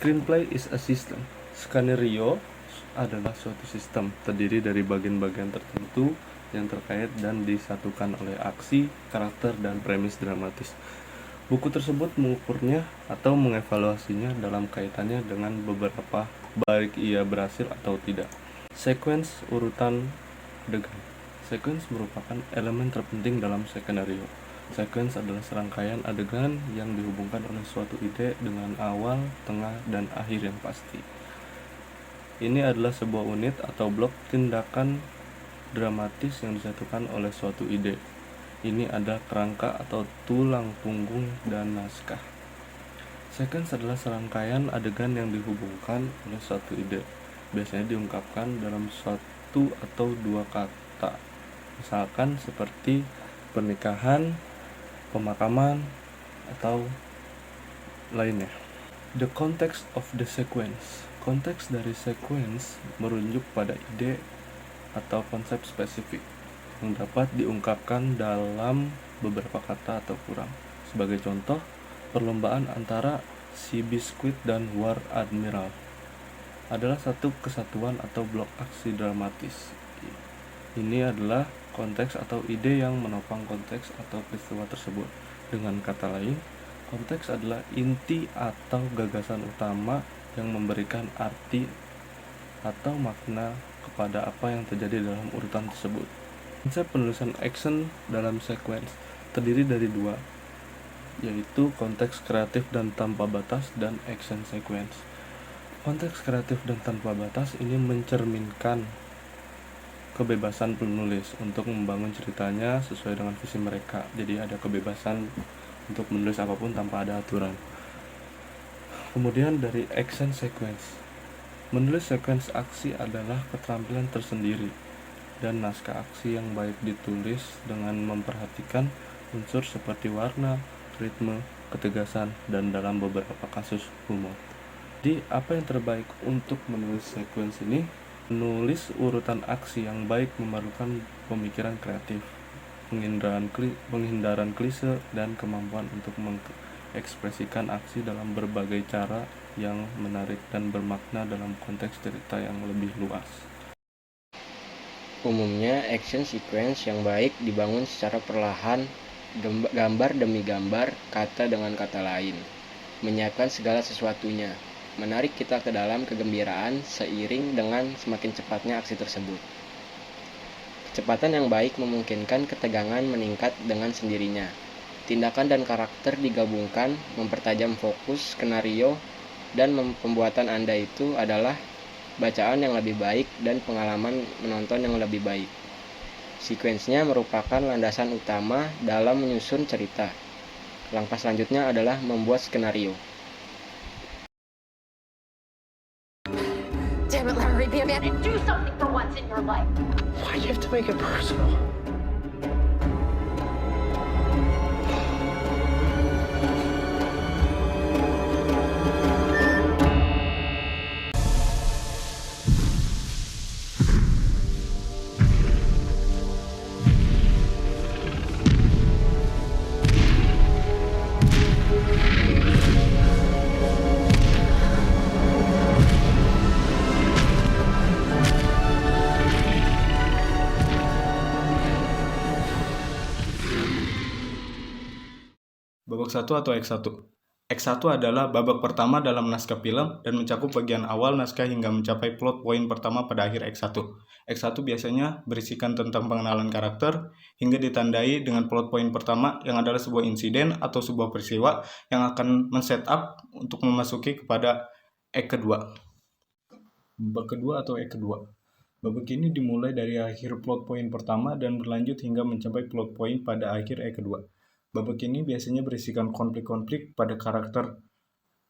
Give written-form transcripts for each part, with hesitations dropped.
Screenplay is a system. Skenario adalah suatu sistem terdiri dari bagian-bagian tertentu yang terkait dan disatukan oleh aksi, karakter, dan premis dramatis. Buku tersebut mengukurnya atau mengevaluasinya dalam kaitannya dengan beberapa baik ia berhasil atau tidak. Sequence urutan adegan. Sequence merupakan elemen terpenting dalam skenario. Sequence adalah serangkaian adegan yang dihubungkan oleh suatu ide dengan awal, tengah, dan akhir yang pasti. Ini adalah sebuah unit atau blok tindakan dramatis yang disatukan oleh suatu ide. Ini adalah kerangka atau tulang punggung dan naskah. Sequence adalah serangkaian adegan yang dihubungkan oleh suatu ide. Biasanya diungkapkan dalam satu atau dua kata. Misalkan seperti pernikahan, pemakaman, atau lainnya. The context of the sequence. Konteks dari sequence merujuk pada ide atau konsep spesifik yang dapat diungkapkan dalam beberapa kata atau kurang. Sebagai contoh, perlombaan antara si Biskuit dan War Admiral adalah satu kesatuan atau blok aksi dramatis. Ini adalah konteks atau ide yang menopang konteks atau peristiwa tersebut. Dengan kata lain, konteks adalah inti atau gagasan utama yang memberikan arti atau makna kepada apa yang terjadi dalam urutan tersebut. Konsep penulisan action dalam sequence terdiri dari dua, yaitu konteks kreatif dan tanpa batas dan action sequence. Konteks kreatif dan tanpa batas ini mencerminkan kebebasan penulis untuk membangun ceritanya sesuai dengan visi mereka. Jadi ada kebebasan untuk menulis apapun tanpa ada aturan. Kemudian dari action sequence. Menulis sequence aksi adalah keterampilan tersendiri dan naskah aksi yang baik ditulis dengan memperhatikan unsur seperti warna, ritme, ketegasan, dan dalam beberapa kasus humor. Jadi apa yang terbaik untuk menulis sequence ini? Menulis urutan aksi yang baik memerlukan pemikiran kreatif, penghindaran klise, dan kemampuan untuk mengekspresikan aksi dalam berbagai cara yang menarik dan bermakna dalam konteks cerita yang lebih luas. Umumnya, action sequence yang baik dibangun secara perlahan, gambar demi gambar, kata dengan kata lain, menyiapkan segala sesuatunya, menarik kita ke dalam kegembiraan seiring dengan semakin cepatnya aksi tersebut. Kecepatan yang baik memungkinkan ketegangan meningkat dengan sendirinya. Tindakan dan karakter digabungkan, mempertajam fokus skenario, dan pembuatan Anda itu adalah bacaan yang lebih baik dan pengalaman menonton yang lebih baik. Sekuensnya merupakan landasan utama dalam menyusun cerita. Langkah selanjutnya adalah membuat skenario. Damn it, Larry, be a man and do something for once in your life. Why do you have to make it personal? Babak 1 atau X1. X1 adalah babak pertama dalam naskah film dan mencakup bagian awal naskah hingga mencapai plot point pertama pada akhir X1. X1 biasanya berisikan tentang pengenalan karakter hingga ditandai dengan plot point pertama yang adalah sebuah insiden atau sebuah peristiwa yang akan men-set up untuk memasuki kepada X kedua. Babak kedua atau X kedua. Babak ini dimulai dari akhir plot point pertama dan berlanjut hingga mencapai plot point pada akhir X kedua. Babak ini biasanya berisikan konflik-konflik pada karakter.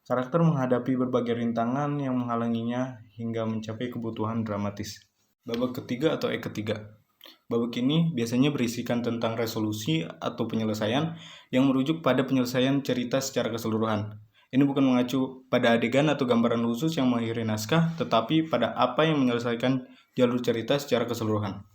Karakter menghadapi berbagai rintangan yang menghalanginya hingga mencapai kebutuhan dramatis. Babak ketiga atau X ketiga. Babak ini biasanya berisikan tentang resolusi atau penyelesaian yang merujuk pada penyelesaian cerita secara keseluruhan. Ini bukan mengacu pada adegan atau gambaran khusus yang mengakhiri naskah, tetapi pada apa yang menyelesaikan jalur cerita secara keseluruhan.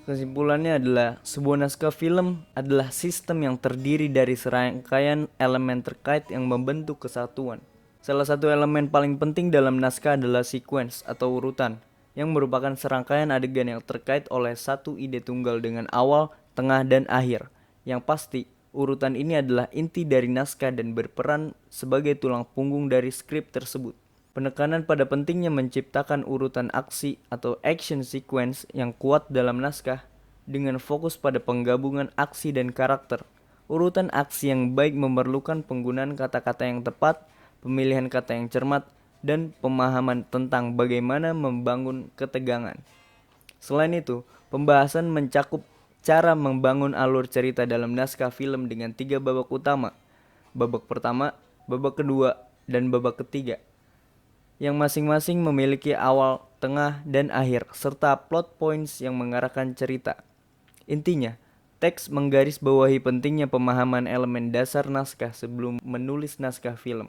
Kesimpulannya adalah sebuah naskah film adalah sistem yang terdiri dari serangkaian elemen terkait yang membentuk kesatuan. Salah satu elemen paling penting dalam naskah adalah sequence atau urutan, yang merupakan serangkaian adegan yang terkait oleh satu ide tunggal dengan awal, tengah, dan akhir. Yang pasti, urutan ini adalah inti dari naskah dan berperan sebagai tulang punggung dari skrip tersebut. Penekanan pada pentingnya menciptakan urutan aksi atau action sequence yang kuat dalam naskah dengan fokus pada penggabungan aksi dan karakter. Urutan aksi yang baik memerlukan penggunaan kata-kata yang tepat, pemilihan kata yang cermat, dan pemahaman tentang bagaimana membangun ketegangan. Selain itu, pembahasan mencakup cara membangun alur cerita dalam naskah film dengan 3 babak utama, babak pertama, babak kedua, dan babak ketiga, yang masing-masing memiliki awal, tengah, dan akhir, serta plot points yang mengarahkan cerita. Intinya, teks menggarisbawahi pentingnya pemahaman elemen dasar naskah sebelum menulis naskah film.